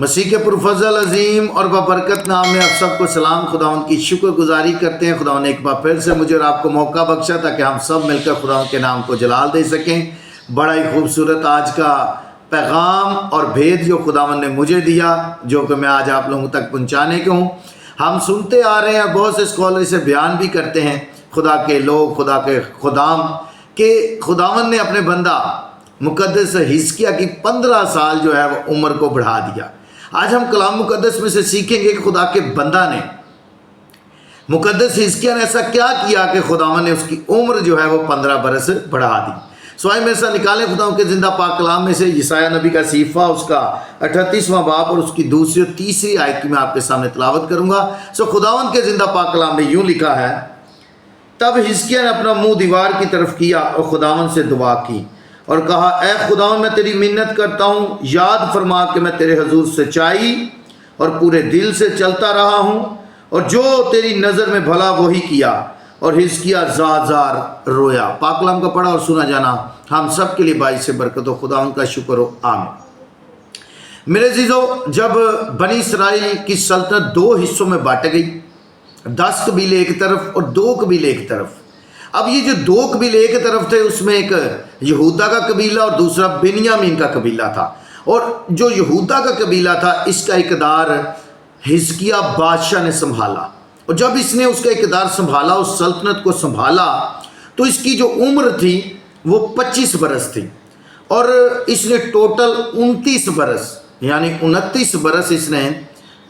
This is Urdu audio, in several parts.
مسیح کے پرفضل عظیم اور ببرکت نام میں آپ سب کو سلام۔ خداوند کی شکر گزاری کرتے ہیں۔ خداوند نے ایک بار پھر سے مجھے اور آپ کو موقع بخشا تاکہ ہم سب مل کر خداوند کے نام کو جلال دے سکیں۔ بڑا ہی خوبصورت آج کا پیغام اور بھید جو خداوند نے مجھے دیا، جو کہ میں آج آپ لوگوں تک پہنچانے کے ہوں۔ ہم سنتے آ رہے ہیں اور بہت سے اسکالر سے بیان بھی کرتے ہیں خدا کے لوگ، خدا کے خدام، کہ خداوند نے اپنے بندہ مقدس حزقیہ کی 15 سال جو ہے وہ عمر کو بڑھا دیا۔ آج ہم کلام مقدس میں سے سیکھیں گے کہ خدا کے بندہ نے، مقدس حزقیہ نے ایسا کیا کیا کہ خداوند نے اس کی عمر جو ہے وہ 15 برس بڑھا دی۔ سوائے میں سے نکالیں خداوند کے زندہ پاک کلام میں سے یسایہ نبی کا صحیفہ، اس کا 38واں باب اور اس کی دوسری اور تیسری آیت کی میں آپ کے سامنے تلاوت کروں گا۔ خداوند کے زندہ پاک کلام میں یوں لکھا ہے، تب حزقیہ نے اپنا منہ دیوار کی طرف کیا اور خداوند سے دعا کی اور کہا، اے خداوند میں تیری منت کرتا ہوں، یاد فرما کہ میں تیرے حضور سچائی اور پورے دل سے چلتا رہا ہوں اور جو تیری نظر میں بھلا وہی کیا۔ اور حزقیہ زار زار رویا۔ پاک کلام کا پڑھا اور سنا جانا ہم سب کے لیے باعث برکت ہو۔ خداوند کا شکر ہو، آمین۔ میرے عزیزو، جب بنی اسرائیل کی سلطنت 2 حصوں میں بانٹ گئی، 10 قبیلے ایک طرف اور 2 قبیلے ایک طرف۔ اب یہ جو 2 قبیلے ایک طرف تھے، اس میں ایک یہودا کا قبیلہ اور دوسرا بنیامین کا قبیلہ تھا۔ اور جو یہودا کا قبیلہ تھا، اس کا اقتدار حزقیہ بادشاہ نے سنبھالا، اور جب اس نے اس کا اقتدار سنبھالا، اس سلطنت کو سنبھالا، تو اس کی جو عمر تھی وہ 25 برس تھی، اور اس نے ٹوٹل 29 برس یعنی 29 برس اس نے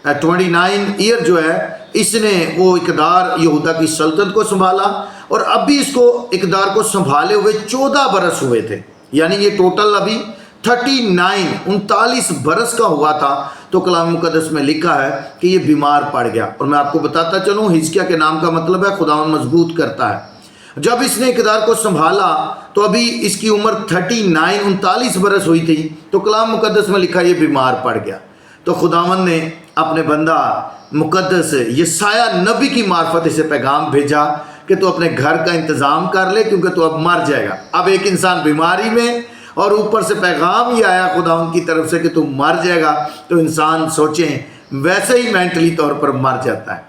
29 ایئر جو ہے اس نے وہ اقتدار یہودا کی سلطنت کو سنبھالا، اور اب بھی اس کو اقتدار کو سنبھالے ہوئے 14 برس ہوئے تھے، یعنی یہ ٹوٹل ابھی 39 برس کا ہوا تھا۔ تو کلام مقدس میں لکھا ہے کہ یہ بیمار پڑ گیا، اور میں آپ کو بتاتا چلوں، حزقیہ کے نام کا مطلب ہے خداوند مضبوط کرتا ہے۔ جب اس نے اقتدار کو سنبھالا تو ابھی اس کی عمر 39 برس ہوئی تھی، تو کلام مقدس میں لکھا یہ بیمار پڑ گیا۔ تو خداوند نے اپنے بندہ مقدس یسایہ نبی کی معرفت اسے پیغام بھیجا کہ تو اپنے گھر کا انتظام کر لے، کیونکہ تو اب مر جائے گا۔ اب ایک انسان بیماری میں، اور اوپر سے پیغام ہی آیا خداوند کی طرف سے کہ تو مر جائے گا، تو انسان سوچیں ویسے ہی مینٹلی طور پر مر جاتا ہے۔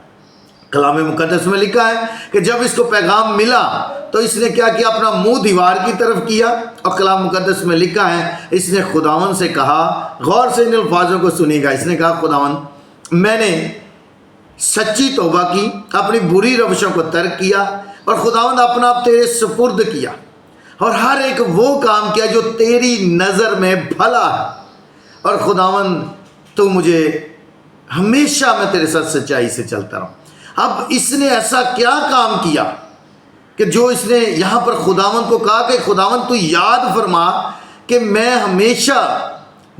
کلام مقدس میں لکھا ہے کہ جب اس کو پیغام ملا تو اس نے کیا کیا، اپنا منہ دیوار کی طرف کیا، اور کلام مقدس میں لکھا ہے اس نے خداوند سے کہا، غور سے ان الفاظوں کو سنیے گا، اس نے کہا، خداوند میں نے سچی توبہ کی، اپنی بری روشوں کو ترک کیا، اور خداوند اپنا آپ تیرے سپرد کیا، اور ہر ایک وہ کام کیا جو تیری نظر میں بھلا ہے، اور خداوند تو مجھے ہمیشہ میں تیرے ساتھ سچائی سے چلتا رہوں۔ اب اس نے ایسا کیا کام کیا کہ جو اس نے یہاں پر خداوند کو کہا کہ خداوند تو یاد فرما کہ میں ہمیشہ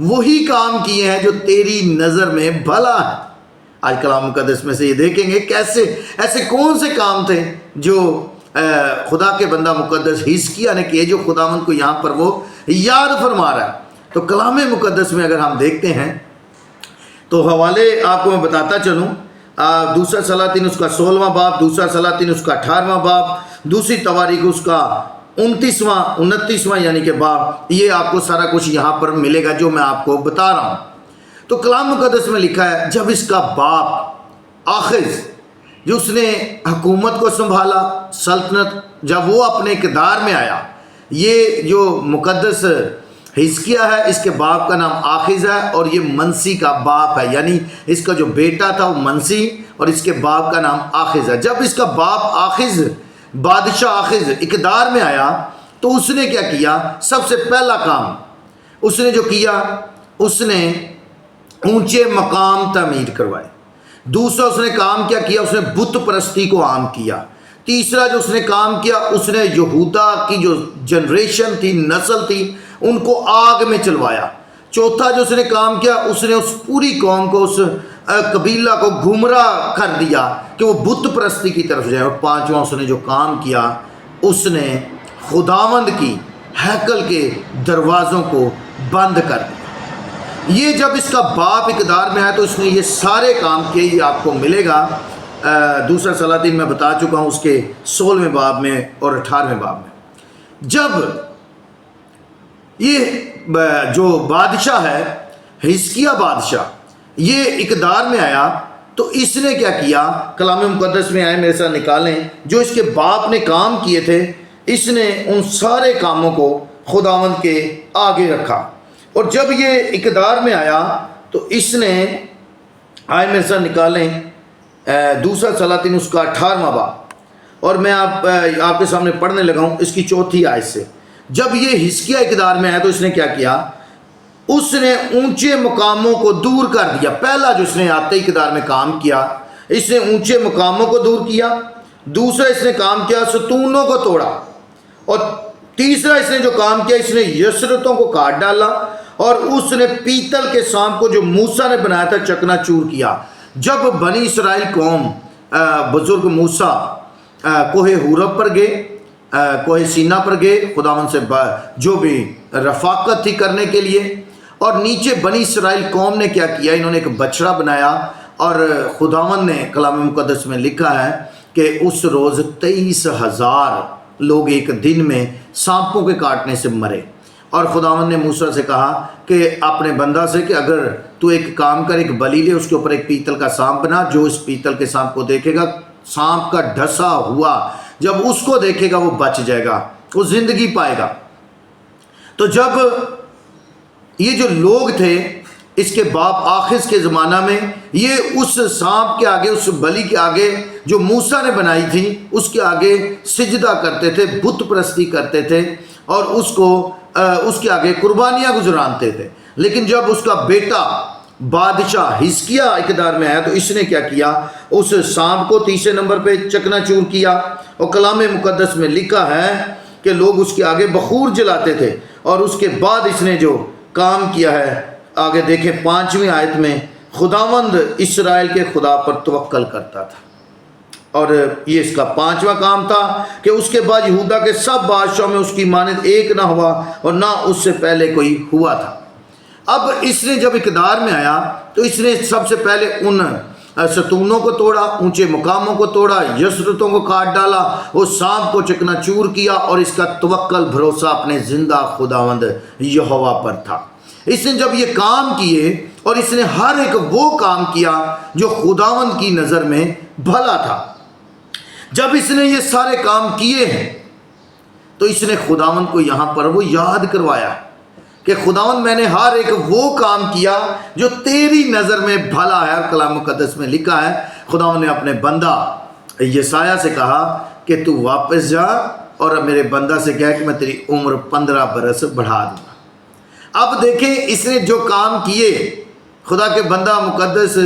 وہی کام کیے ہیں جو تیری نظر میں بھلا ہے۔ آج کلام مقدس میں سے یہ دیکھیں گے کیسے ایسے کون سے کام تھے جو خدا کے بندہ مقدس حزقیہ نے کیے، جو خداوند کو یہاں پر وہ یاد فرما رہا ہے۔ تو کلام مقدس میں اگر ہم دیکھتے ہیں تو حوالے آپ کو میں بتاتا چلوں، دوسرا سلاطین اس کا 16واں باب، دوسرا سلاطین اس کا 18واں باب، دوسری تواریخ اس کا 29واں یعنی کہ باب، یہ آپ کو سارا کچھ یہاں پر ملے گا جو میں آپ کو بتا رہا ہوں۔ تو کلام مقدس میں لکھا ہے، جب اس کا باپ آخذ جو اس نے حکومت کو سنبھالا، سلطنت جب وہ اپنے اقتدار میں آیا، یہ جو مقدس حزقیہ ہے اس کے باپ کا نام آخذ ہے، اور یہ منسی کا باپ ہے، یعنی اس کا جو بیٹا تھا وہ منسی اور اس کے باپ کا نام آخذ ہے۔ جب اس کا باپ آخذ، بادشاہ آخذ اقتدار میں آیا تو اس نے کیا کیا، سب سے پہلا کام اس نے جو کیا، اس نے اونچے مقام تعمیر کروائے۔ دوسرا اس نے کام کیا کیا، اس نے بت پرستی کو عام کیا۔ تیسرا جو اس نے کام کیا، اس نے یہودا کی جو جنریشن تھی، نسل تھی، ان کو آگ میں چلوایا۔ چوتھا جو اس نے کام کیا، اس نے اس پوری قوم کو، اس قبیلہ کو گمراہ کر دیا کہ وہ بت پرستی کی طرف جائے۔ اور پانچواں اس نے جو کام کیا، اس نے خداوند کی ہیکل کے دروازوں کو بند کر دیا۔ یہ جب اس کا باپ اقتدار میں ہے تو اس نے یہ سارے کام کیے، یہ آپ کو ملے گا دوسرا سلاطین میں بتا چکا ہوں اس کے 16ویں باب میں اور 18ویں باب میں۔ جب یہ جو بادشاہ ہے حزقیہ بادشاہ، یہ اقتدار میں آیا تو اس نے کیا کیا، کلام مقدس میں آئے میرے ساتھ نکالیں، جو اس کے باپ نے کام کیے تھے اس نے ان سارے کاموں کو خداوند کے آگے رکھا۔ اور جب یہ اقتدار میں آیا تو اس نے، آئے میرے ساتھ نکالیں دوسرا سلاطین اس کا 18واں باب، اور میں آپ کے سامنے پڑھنے لگا ہوں اس کی 4 آیت سے۔ جب یہ حزقیہ اقتدار میں آیا تو اس نے کیا کیا، اس نے اونچے مقاموں کو دور کر دیا۔ پہلا جو اس نے آتے اقتدار میں کام کیا، اس نے اونچے مقاموں کو دور کیا۔ دوسرا اس نے کام کیا، ستونوں کو توڑا۔ اور تیسرا اس نے جو کام کیا، اس نے یسرتوں کو کاٹ ڈالا، اور اس نے پیتل کے سانپ کو جو موسیٰ نے بنایا تھا چکنا چور کیا۔ جب بنی اسرائیل قوم بزرگ موسیٰ کوہ حورب پر گئے، کوہ سینا پر گئے خداوند سے جو بھی رفاقت تھی کرنے کے لیے، اور نیچے بنی اسرائیل قوم نے کیا کیا، انہوں نے ایک بچڑا بنایا، اور خداوند نے کلام مقدس میں لکھا ہے کہ اس روز 23,000 لوگ ایک دن میں سانپوں کے کاٹنے سے مرے۔ اور خداوند نے موسیٰ سے کہا کہ اپنے بندہ سے کہ اگر تو ایک کام کر، ایک بلی لے، اس کے اوپر ایک پیتل کا سانپ بنا، جو اس پیتل کے سانپ کو دیکھے گا، سانپ کا ڈھسا ہوا جب اس کو دیکھے گا وہ بچ جائے گا، وہ زندگی پائے گا۔ تو جب یہ جو لوگ تھے اس کے باپ آخذ کے زمانہ میں، یہ اس سانپ کے آگے، اس بلی کے آگے جو موسیٰ نے بنائی تھی اس کے آگے سجدہ کرتے تھے، بت پرستی کرتے تھے، اور اس کے آگے قربانیاں گزرانتے تھے۔ لیکن جب اس کا بیٹا بادشاہ حزقیہ اقتدار میں آیا تو اس نے کیا کیا، اس سانپ کو 3 نمبر پہ چکنا چور کیا۔ اور کلام مقدس میں لکھا ہے کہ لوگ اس کے آگے بخور جلاتے تھے۔ اور اس کے بعد اس نے جو کام کیا ہے، آگے دیکھیں 5ویں آیت میں، خداوند اسرائیل کے خدا پر توکل کرتا تھا۔ اور یہ اس کا 5واں کام تھا کہ اس کے بعد یہودا کے سب بادشاہوں میں اس کی مانند ایک نہ ہوا، اور نہ اس سے پہلے کوئی ہوا تھا۔ اب اس نے جب اقتدار میں آیا تو اس نے سب سے پہلے ان ستونوں کو توڑا، اونچے مقاموں کو توڑا، یسرتوں کو کاٹ ڈالا، وہ سانپ کو چکنا چور کیا، اور اس کا توکل بھروسہ اپنے زندہ خداوند یہوہ پر تھا۔ اس نے جب یہ کام کیے، اور اس نے ہر ایک وہ کام کیا جو خداوند کی نظر میں بھلا تھا۔ جب اس نے یہ سارے کام کیے ہیں تو اس نے خداوند کو یہاں پر وہ یاد کروایا کہ خداوند میں نے ہر ایک وہ کام کیا جو تیری نظر میں بھلا ہے۔ اور کلام مقدس میں لکھا ہے خداوند نے اپنے بندہ یسایہ سے کہا کہ تو واپس جا اور میرے بندہ سے کہا کہ میں تیری عمر 15 برس بڑھا دوں گا۔ اب دیکھیں اس نے جو کام کیے، خدا کے بندہ مقدس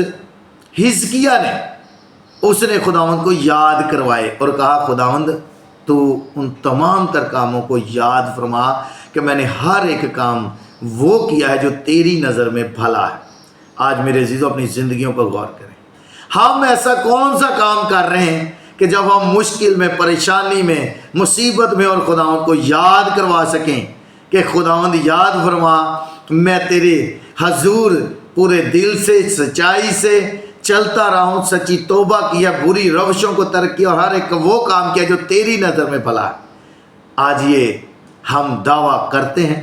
حزقیہ نے، اس نے خداوند کو یاد کروائے اور کہا خداوند تو ان تمام تر کاموں کو یاد فرما کہ میں نے ہر ایک کام وہ کیا ہے جو تیری نظر میں بھلا ہے۔ آج میرے عزیزوں اپنی زندگیوں پر غور کریں، ہم ایسا کون سا کام کر رہے ہیں کہ جب ہم مشکل میں، پریشانی میں، مصیبت میں، اور خداوند کو یاد کروا سکیں کہ خداوند یاد فرما میں تیرے حضور پورے دل سے، سچائی سے چلتا رہا ہوں، سچی توبہ کیا، بری روشوں کو ترک کیا، اور ہر ایک وہ کام کیا جو تیری نظر میں بھلا ہے۔ آج یہ ہم دعویٰ کرتے ہیں،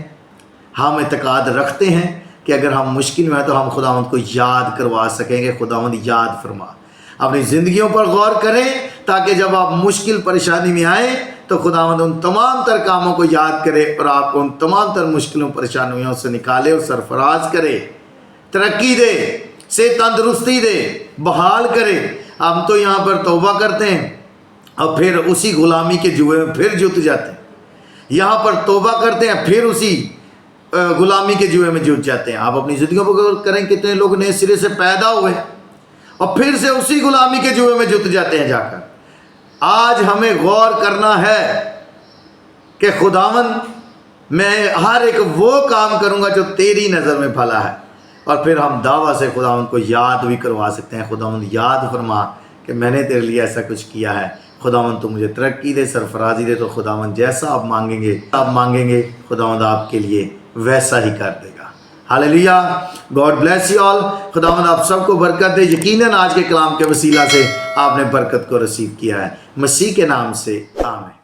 ہم اعتقاد رکھتے ہیں کہ اگر ہم مشکل میں ہیں تو ہم خداوند کو یاد کروا سکیں گے۔ خداوند یاد فرما، اپنی زندگیوں پر غور کریں تاکہ جب آپ مشکل پریشانی میں آئیں تو خداوند ان تمام تر کاموں کو یاد کرے اور آپ کو ان تمام تر مشکلوں پریشانیوں سے نکالے اور سرفراز کرے، ترقی دے، سے تندرستی دے، بحال کرے۔ ہم تو یہاں پر توبہ کرتے ہیں اور پھر اسی غلامی کے جوئے میں پھر جت جاتے ہیں، یہاں پر توبہ کرتے ہیں پھر اسی غلامی کے جوئے میں جت جاتے ہیں۔ آپ اپنی زندگیوں پر غور کریں، کتنے لوگ نئے سرے سے پیدا ہوئے اور پھر سے اسی غلامی کے جوئے میں جت جاتے ہیں جا کر۔ آج ہمیں غور کرنا ہے کہ خداوند میں ہر ایک وہ کام کروں گا جو تیری نظر میں بھلا ہے، اور پھر ہم دعویٰ سے خداوند کو یاد بھی کروا سکتے ہیں۔ خداوند یاد فرما کہ میں نے تیرے لیے ایسا کچھ کیا ہے، خداوند تو مجھے ترقی دے، سرفرازی دے۔ تو خداوند جیسا آپ مانگیں گے خداوند آپ کے لیے ویسا ہی کر دے گا۔ ہاللیلویا، گاڈ بلیس یو آل۔ خداوند آپ سب کو برکت دے۔ یقیناً آج کے کلام کے وسیلہ سے آپ نے برکت کو رسیو کیا ہے، مسیح کے نام سے آمین۔